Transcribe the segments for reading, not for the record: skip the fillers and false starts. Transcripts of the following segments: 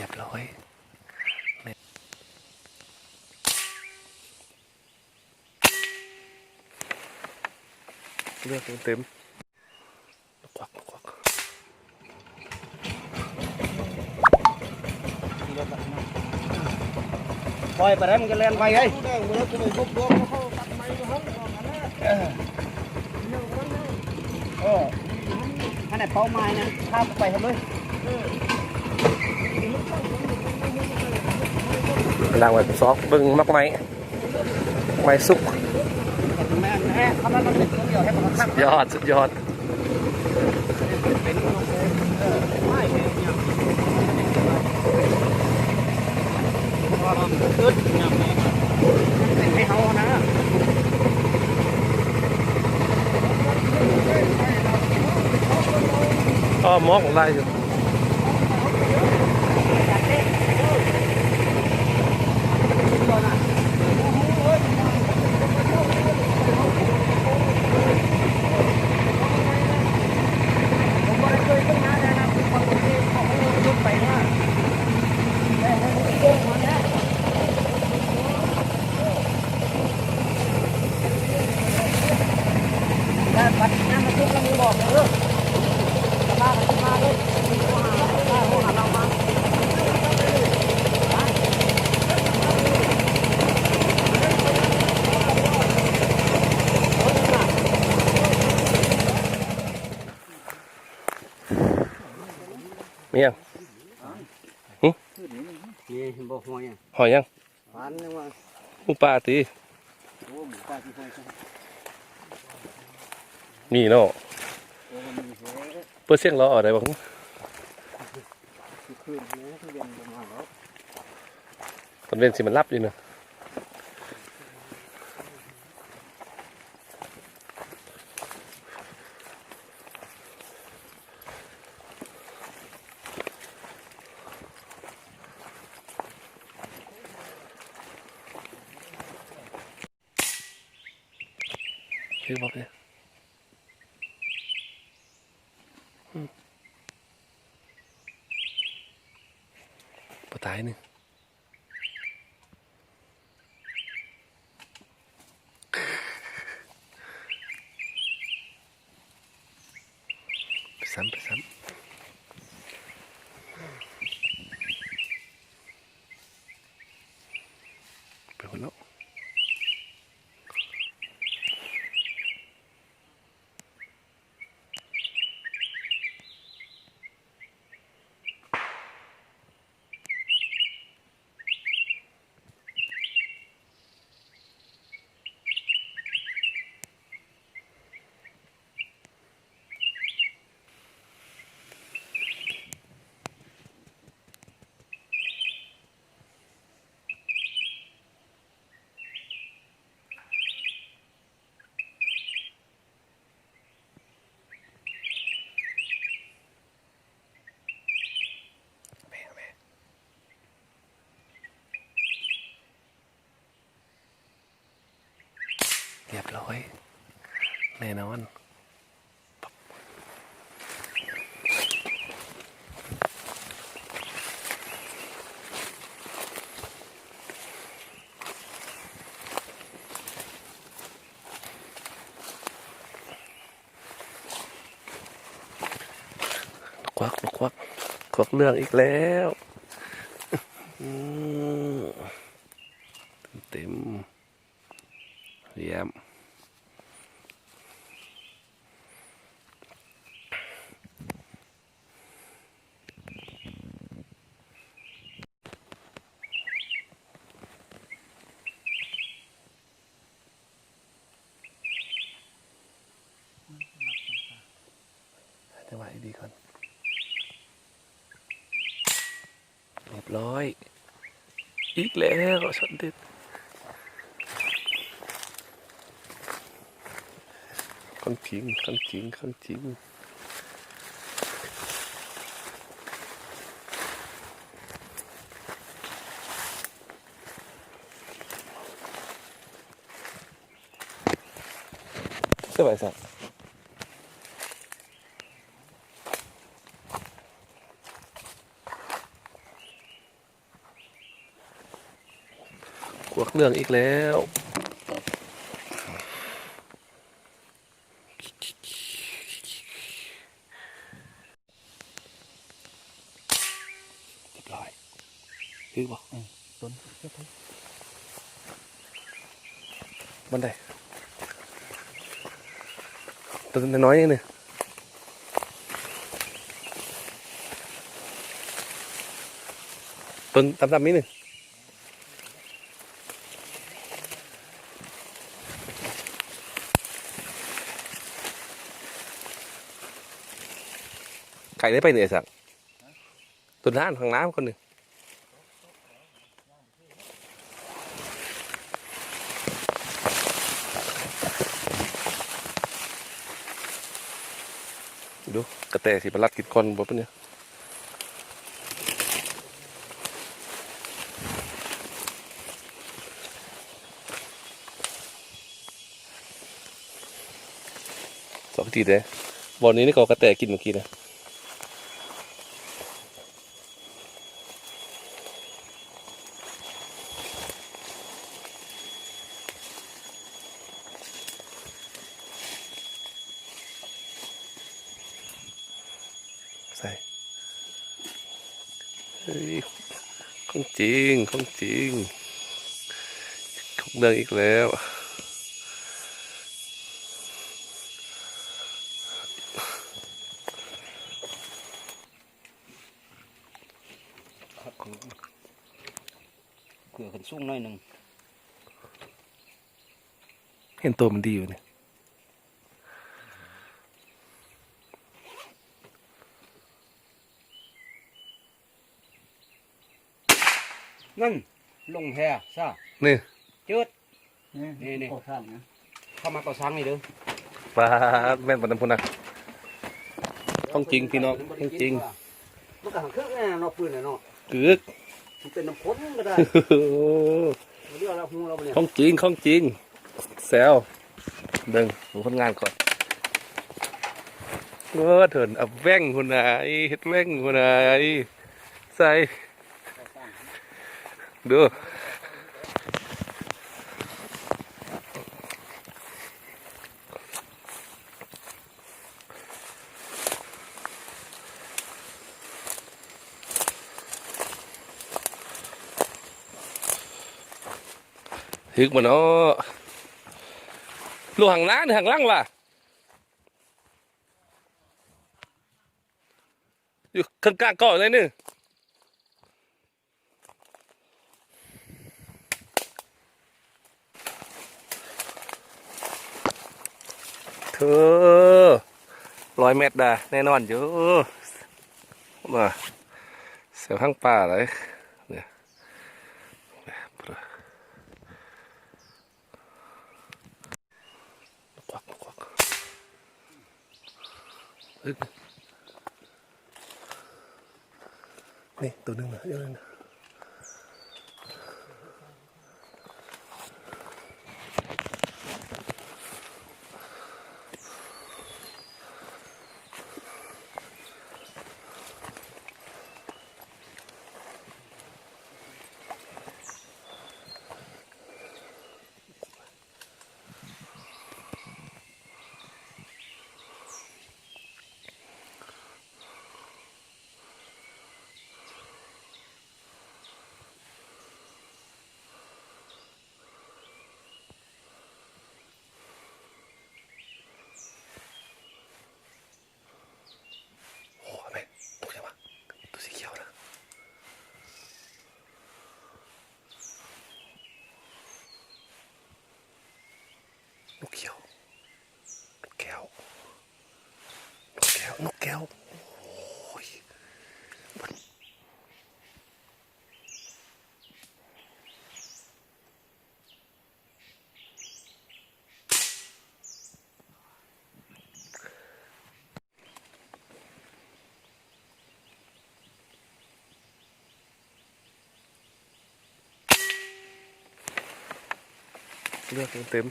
รียบร้อยเลือกเต็มควักปล่อยไปแล้วมันก็เล่นไปไงขนาดเป้าหมายนะข้ามไปทำเลยล้างไว้ซอกบึงมักไม้สุกยอดสุดยอดให้เขานะมอกไล่อยู่บัดน้ำมาทุกแล้วมึงบอกเลยจะมากันมาเลยเรามามียังนี่บอกหอยหอยยังฟันยังว่าหมูป่าตีมีเนาะเปิดเสียงล้ออะไรบ้างตอนเว้นสิมันรับอยู่เนาะคือบอกเลยปะตายหนึ่งไปซ้ำไปหัวเราะเรียบร้อยแน่นอนควักเรื่องอีกแล้วเต็มเยี่ยมจังหวะดีก่อนเรียบร้อยอีกแล้วช็อตเด็ดคนจริงสบายสัก วกเรื่องอีกแล้วเรียบร้อยคือบ่ ต้นเก็บไป บันไดตัวน้อยๆนี่ต้นต่ำๆนี่นึงไก่ได้ไปเหนื่อยสักต้นน้ำทางน้ำคนหนึ่งดูกระแตสิบลัดกินคนบ่ปะเนี่ยสองทีเลยบอลนี้นี่ก็กระแตกินเมื่อกี้นะใส่เฮ้ยของจริงของจริงของเรื่องอีกแล้วเกลือขึ้นสูงหน่อยหนึ่ง เห็นตัวมันดีอยู่เนี่ย นั่นลงแห่ซะ นี่ จืด นี่ นี่ โคตรท่านนะ เข้ามาก่อสร้างนี่เด้อ ปลาแม่นปนำพุนะของจริงพี่น้องของจริง มันก็หังเครื่องแน่เนาะปืนน่ะเนาะ กึก มันเป็นน้ำข้นก็ได้เดี๋ยวเราหูเราเนี่ย ของจริงของจริงแซวเบิ่งดูผลงานก่อนเถินเอาแว่งคนไหนเฮ็ดแว่งคนไหนใส่ดูถึกมาเนาะลูกหางน้าหรือหางล่างล่ะอยู่ข้างกลางเกาะเลยนี่เธอ100 เมตรได้แน่นอนอยู่มาเสียวข้างป่าเลยเนี่ยควักควักนี่ตัวหนึงนะเยอะเลยนะ โอ้แม่ตัวใหญ่ปะตัวสีเขียวนะนกเขียวนกแก้วนกแก้วนกแก้วโอ้ยเลือกเต็ม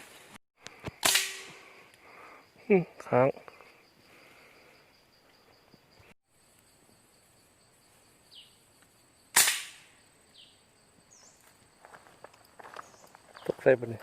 ค้าง ตกใส่บนนี้